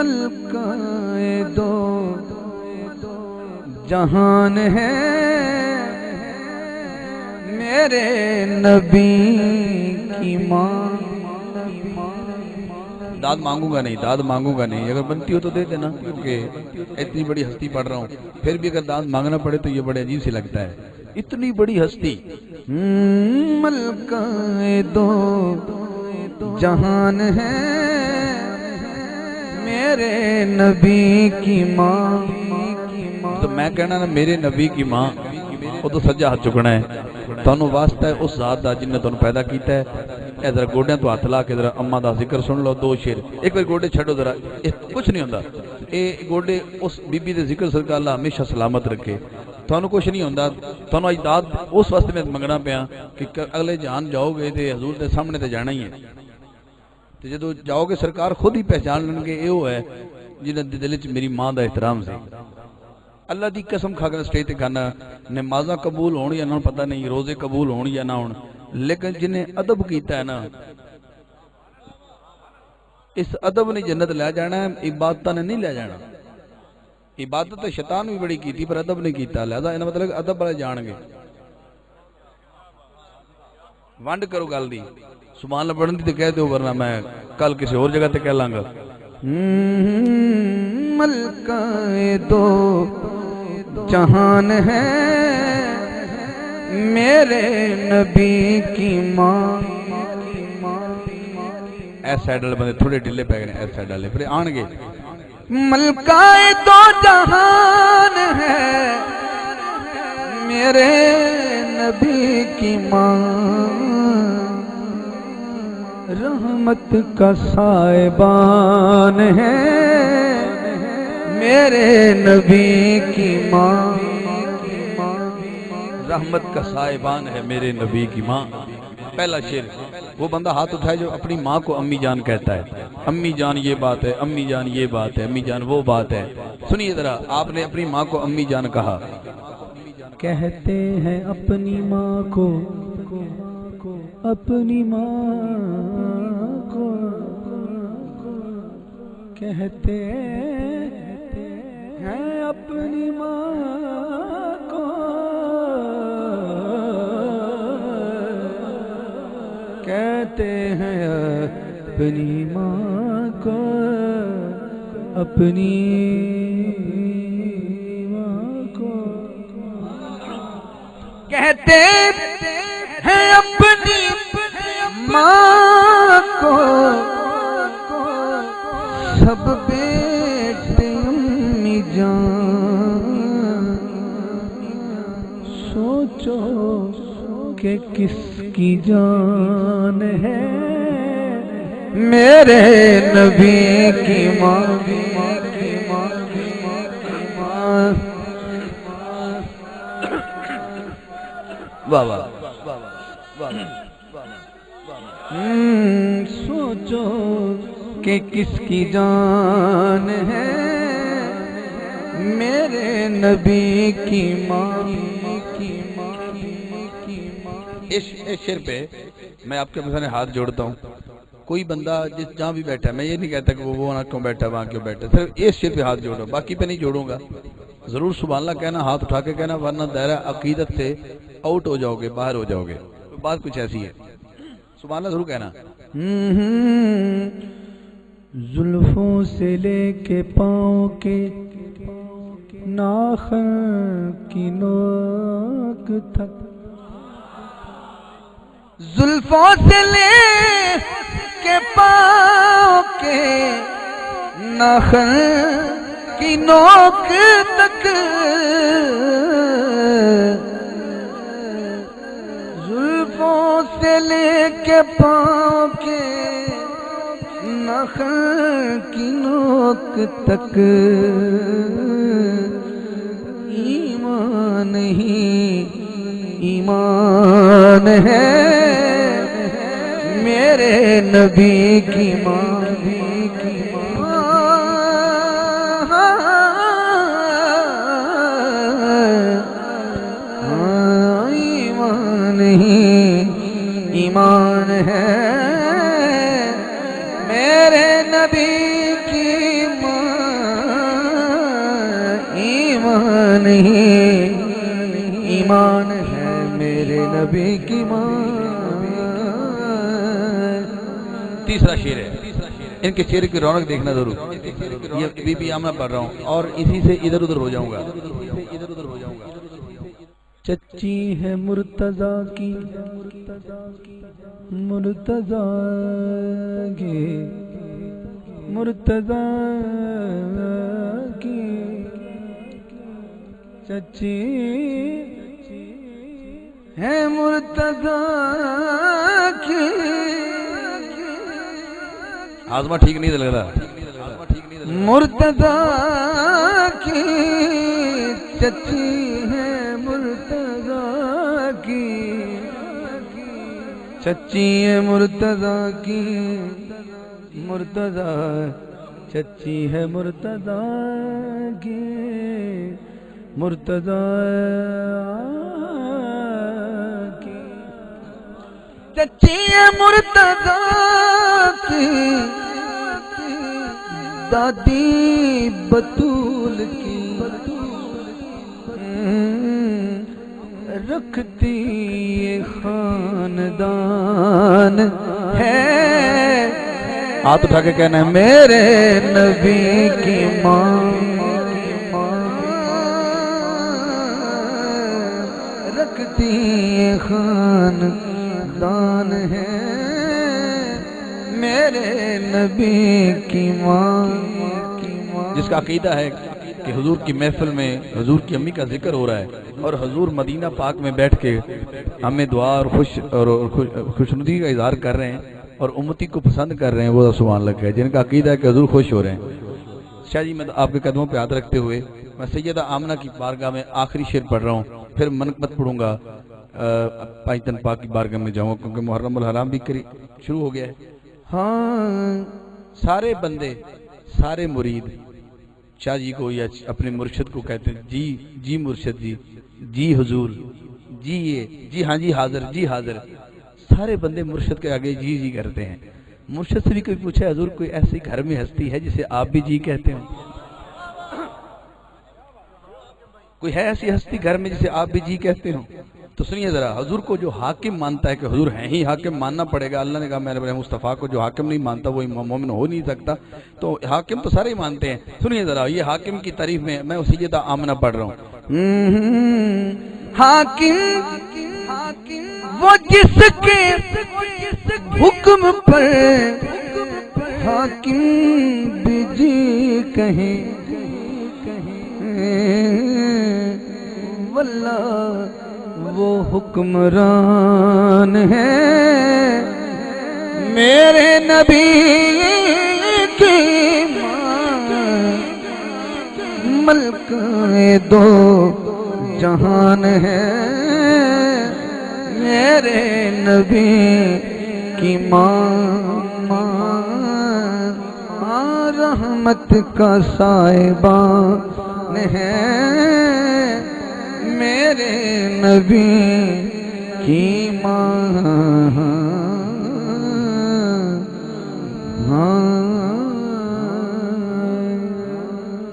ملکہ دو جہان ہے میرے نبی کی ماں. داد مانگوں گا نہیں، داد مانگوں گا نہیں، اگر بنتی ہو تو دے دینا، کیونکہ اتنی بڑی ہستی پڑھ رہا ہوں. پھر بھی اگر داد مانگنا پڑے تو یہ بڑے عجیب سے لگتا ہے، اتنی بڑی ہستی. ملکہ دو جہان ہے میرے نبی کی ماں. تو میں کہنا نا میرے نبی کی ماں، وہ تو سجا ہاتھ چکنا ہے. تانوں واسطہ ہے اس ذات دا جن نے تانوں پیدا کیتا ہے. اے ذرا گوڑیاں تو ہاتھ لا کے ذرا اماں دا ذکر سن لو، دو شیر. ایک بار گوڑے چھڑو ذرا، کچھ نہیں ہوندا. اے گوڑے اس بی بی دے ذکر صدقہ اللہ ہمیشہ سلامت رکھے. تانوں کچھ نہیں ہوندا. تانوں اجداد اس واسطے میں منگنا پیا کہ اگلے جان جاؤ گے تے حضور دے سامنے تے جانا ہی ہے. تے جدوں جاؤ گے سرکار خود ہی پہچان لیں گے ایہو ہے جنہاں دے دل وچ میری ماں دا احترام سی. اللہ دی قسم کھا کے سٹیج تے کھانا نمازاں قبول ہون یا نہ پتہ نہیں، روزے قبول ہون یا نہ ہون، لیکن جنہیں ادب کیتا ہے نا اس ادب نے جنت لے جانا ہے، عبادتاں نے نہیں لے جانا. عبادت شیطان بھی بڑی کیتی پر ادب نہیں کیتا، لہذا انہاں مطلب ادب والے جان گے. ونڈ کرو گل دی، سبحان اللہ پڑھن دی تے کہہ دیو، ورنہ میں کل کسی اور جگہ تے کہہ لاں گا. ملکہ دو جہان ہے میرے نبی کی ماں. ایس سائڈ والے بندے تھوڑے ڈھلے پہ گئے، ایس سائڈ والے پھر آن گے. ملکہ دو جہان ہے میرے نبی کی ماں. رحمت کا سائبان ہے میرے نبی کی ماں. رحمت کا سائبان ہے میرے نبی کی ماں. پہلا شعر وہ بندہ ہاتھ اٹھائے جو اپنی ماں کو امی جان کہتا ہے. امی جان یہ بات ہے، امی جان یہ بات ہے، امی جان وہ بات ہے. سنیے ذرا، آپ نے اپنی ماں کو امی جان کہا. کہتے ہیں اپنی ماں کو، اپنی ماں کو کہتے ہیں اپنی ماں کو، کہتے ہیں اپنی ماں کو، اپنی ماں کو کہتے ہیں اپنی ماں کو. سب بیٹے امی جان، سوچو کہ کس کی جان ہے میرے نبی کی ماں. واہ واہ سوچو کہ کس کی جان ہے میرے نبی کی ماں. اس شعر پہ میں آپ کے سامنے ہاتھ جوڑتا ہوں. کوئی بندہ جس جہاں بھی بیٹھا ہے، میں یہ نہیں کہتا کہ وہ وہاں کیوں بیٹھا وہاں کیوں بیٹھا، صرف اس شعر پہ ہاتھ جوڑو، باقی پہ نہیں جوڑوں گا. ضرور سبحان اللہ کہنا، ہاتھ اٹھا کے کہنا، ورنہ دائرہ عقیدت سے آؤٹ ہو جاؤ گے، باہر ہو جاؤ گے. بات کچھ ایسی ہے. سبحان اللہ ضرور کہنا. زلفوں سے لے کے پاؤں کے ناخن کی نوک تک، زلفوں سے لے کے پاؤں کے ناخن کی نوک تک، زلفوں سے لے کے پاؤں کے ناخن کی نوک تک، ایمان ہی ایمان ہے میرے نبی کی ماں. ایمان ہی ایمان ہے میرے نبی کی ایمان ہی ایمان ہے میرے نبی کی ماں. تیسرا شعر ہے، ان کے شعر کی رونق دیکھنا ضرور. یہ بی بی آمنہ پڑھ رہا ہوں اور اسی سے ادھر ادھر ہو جاؤں گا. چچی ہے مرتضیٰ کی مرتضیٰ کی مرتضیٰ کی چچی ہے مرتضیٰ کی. آزما ٹھیک نہیں لگ رہا. مرتضیٰ کی چچی ہے مرتضیٰ کی چچی ہے مرتضیٰ کی مرتضیٰ چچی ہے مرتضیٰ کی مرتضیٰ کی چچی ہے مرتضیٰ کی دادی بطول کی رکھتی یہ خاندان ہے. ہاتھ اٹھا کے کہنا ہے میرے نبی کی ماں رکھتی یہ خاندان ہے میرے نبی کی ماں. جس کا عقیدہ ہے کہ حضور کی محفل میں حضور کی امی کا ذکر ہو رہا ہے اور حضور مدینہ پاک میں بیٹھ کے ہمیں دعا اور خوشنودی کا اظہار کر رہے ہیں اور امتی کو پسند کر رہے ہیں، وہ سبحان اللہ ہے. جن کا عقیدہ ہے کہ حضور خوش ہو رہے ہیں. شاہ جی میں آپ کے قدموں پہ ہاتھ رکھتے ہوئے میں سیدہ آمنہ کی بارگاہ میں آخری شعر پڑھ رہا ہوں، پھر منقبت پڑھوں گا، پائتن پاک کی بارگاہ میں جاؤں گا کیونکہ محرم الحرام بھی شروع ہو گیا ہے. ہاں سارے بندے سارے مرید شاہ جی کو یا اپنے مرشد کو کہتے ہیں جی جی مرشد جی جی حضور جی یہ جی ہاں جی حاضر جی حاضر. سارے بندے مرشد کے آگے جی جی کرتے ہیں. مرشد سے بھی کوئی پوچھے حضور کوئی ایسی گھر میں ہستی ہے جسے آپ بھی جی کہتے ہوں؟ کوئی ہے ایسی ہستی گھر میں جسے آپ بھی جی کہتے ہوں؟ تو سنیے ذرا، حضور کو جو حاکم مانتا ہے کہ حضور ہیں ہی حاکم ماننا پڑے گا. اللہ نے کہا میں مصطفیٰ کو جو حاکم نہیں مانتا وہ مومن ہو نہیں سکتا. تو حاکم تو سارے ہی مانتے ہیں. سنیے ذرا یہ حاکم کی تعریف میں میں سیدہ آمنہ پڑھ رہا ہوں. حاکم وہ جس کے حکم پر حاکم بھی جی کہیں واللہ وہ حکمران ہے میرے نبی کی ماں ملکہ دو جہان ہے میرے نبی کی ماں رحمت کا صاحبان ہے میرے نبی کی ماں.